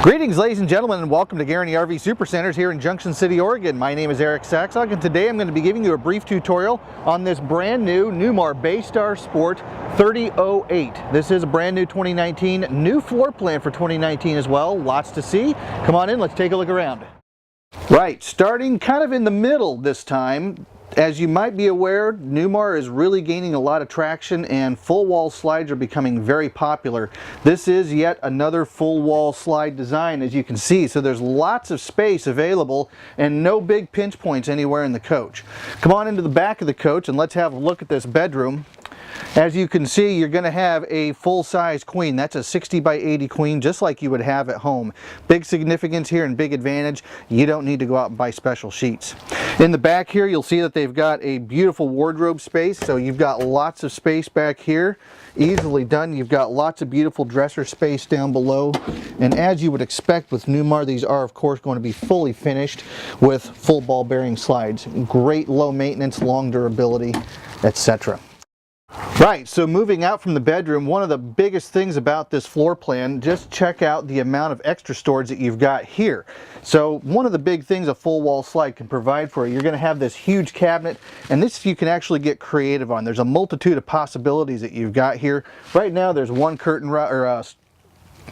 Greetings, ladies and gentlemen, and welcome to Guaranty RV Supercenters here in Junction City, Oregon. My name is Erik.Sakshaug, and today I'm going to be giving you a brief tutorial on this brand new Newmar Baystar Sport 3008. This is a brand new 2019, new floor plan for 2019 as well. Lots to see. Come on in, let's take a look around. Right, starting kind of in the middle this time. As you might be aware, Newmar is really gaining a lot of traction and full wall slides are becoming very popular. This is yet another full wall slide design, as you can see, so there's lots of space available and no big pinch points anywhere in the coach. Come on into the back of the coach and let's have a look at this bedroom. As you can see, you're going to have a full-size queen. That's a 60 by 80 queen, just like you would have at home. Big significance here and big advantage. You don't need to go out and buy special sheets. In the back here, you'll see that they've got a beautiful wardrobe space. So you've got lots of space back here. Easily done. You've got lots of beautiful dresser space down below. And as you would expect with Newmar, these are, of course, going to be fully finished with full ball bearing slides. Great low maintenance, long durability, etc. Right, so moving out from the bedroom, one of the biggest things about this floor plan, just check out the amount of extra storage that you've got here. So one of the big things a full wall slide can provide for you, you're going to have this huge cabinet, and this you can actually get creative on. There's a multitude of possibilities that you've got here. Right now there's one curtain rod or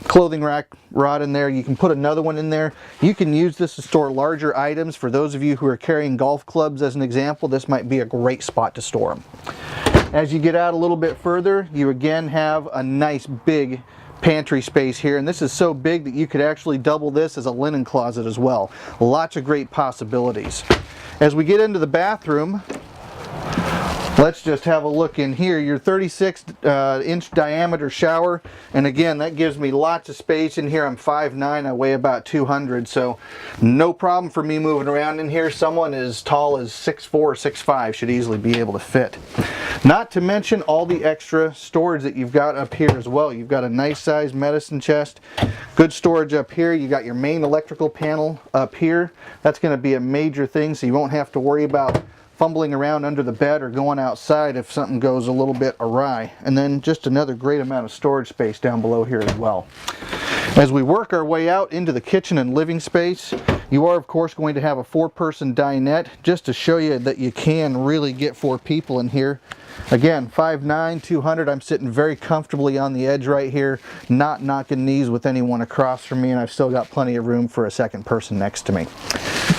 clothing rack rod in there. You can put another one in there. You can use this to store larger items. For those of you who are carrying golf clubs as an example, this might be a great spot to store them. As you get out a little bit further, you again have a nice big pantry space here, and this is so big that you could actually double this as a linen closet as well. Lots of great possibilities. As we get into the bathroom, let's just have a look in here. Your 36-inch diameter shower, and again, that gives me lots of space in here. I'm 5'9", I weigh about 200, so no problem for me moving around in here. Someone as tall as 6'4", 6'5" should easily be able to fit. Not to mention all the extra storage that you've got up here as well. You've got a nice sized medicine chest, good storage up here. You got your main electrical panel up here. That's going to be a major thing, so you won't have to worry about fumbling around under the bed or going outside if something goes a little bit awry. And then just another great amount of storage space down below here as well. As we work our way out into the kitchen and living space, you are of course going to have a 4-person dinette, just to show you that you can really get 4 people in here. Again, 5'9", 200, I'm sitting very comfortably on the edge right here, not knocking knees with anyone across from me, and I've still got plenty of room for a second person next to me.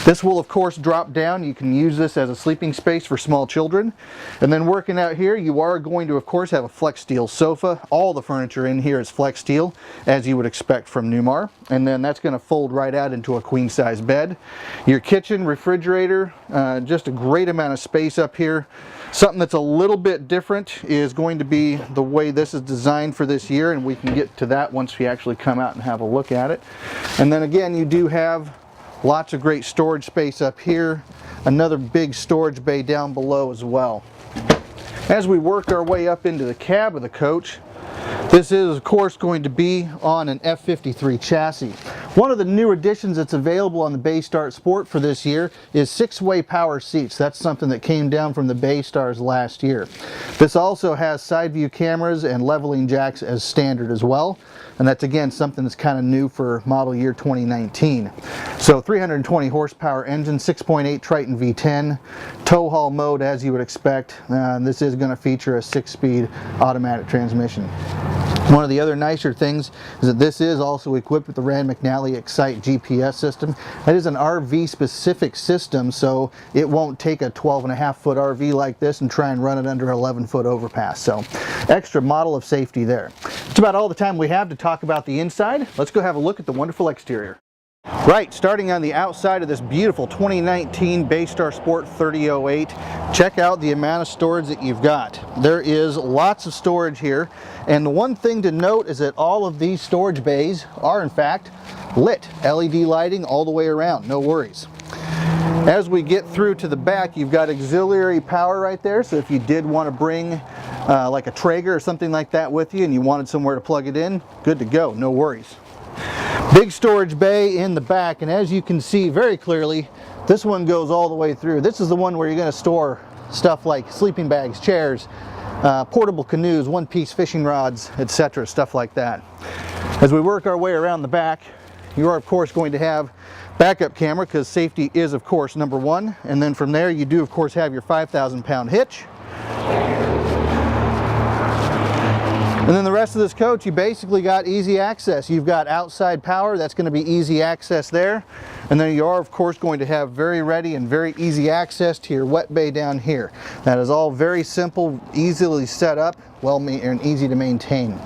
This will of course drop down. You can use this as a sleeping space for small children. And then working out here, you are going to of course have a flex steel sofa. All the furniture in here is flex steel, as you would expect from Newmar. And then that's going to fold right out into a queen size bed. Your kitchen, refrigerator, just a great amount of space up here. Something that's a little bit different is going to be the way this is designed for this year, and we can get to that once we actually come out and have a look at it. And then again, you do have lots of great storage space up here. Another big storage bay down below as well. As we work our way up into the cab of the coach, this is of course going to be on an F53 chassis. One of the new additions that's available on the Baystar Sport for this year is 6-way power seats. That's something that came down from the Baystars last year. This also has side view cameras and leveling jacks as standard as well. And that's again something that's kind of new for model year 2019. So 320 horsepower engine, 6.8 Triton V10, tow haul mode as you would expect. This is going to feature a 6-speed automatic transmission. One of the other nicer things is that this is also equipped with the Rand McNally Excite GPS system. That is an RV specific system, so it won't take a 12.5-foot RV like this and try and run it under an 11-foot overpass. So extra model of safety there. That's about all the time we have to talk about the inside. Let's go have a look at the wonderful exterior. Right, starting on the outside of this beautiful 2019 Baystar Sport 3008, check out the amount of storage that you've got. There is lots of storage here, and the one thing to note is that all of these storage bays are in fact lit. LED lighting all the way around, no worries. As we get through to the back, you've got auxiliary power right there, so if you did want to bring like a Traeger or something like that with you and you wanted somewhere to plug it in, good to go, no worries. Big storage bay in the back, and as you can see very clearly, this one goes all the way through. This is the one where you're going to store stuff like sleeping bags, chairs, portable canoes, one-piece fishing rods, etc., stuff like that. As we work our way around the back, you are of course going to have backup camera, because safety is of course number one. And then from there you do of course have your 5,000-pound hitch. And then the rest of this coach, you basically got easy access. You've got outside power, that's going to be easy access there. And then you are of course going to have very ready and very easy access to your wet bay down here. That is all very simple, easily set up, and easy to maintain.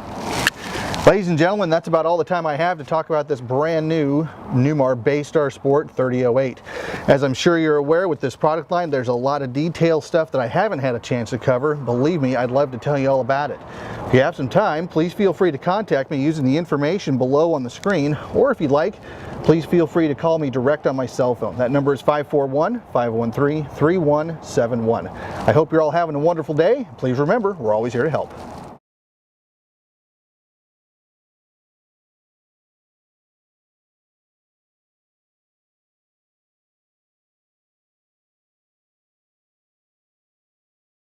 Ladies and gentlemen, that's about all the time I have to talk about this brand new Newmar Baystar Sport 3008. As I'm sure you're aware, with this product line, there's a lot of detailed stuff that I haven't had a chance to cover. Believe me, I'd love to tell you all about it. If you have some time, please feel free to contact me using the information below on the screen, or if you'd like, please feel free to call me direct on my cell phone. That number is 541-513-3171. I hope you're all having a wonderful day. Please remember, we're always here to help.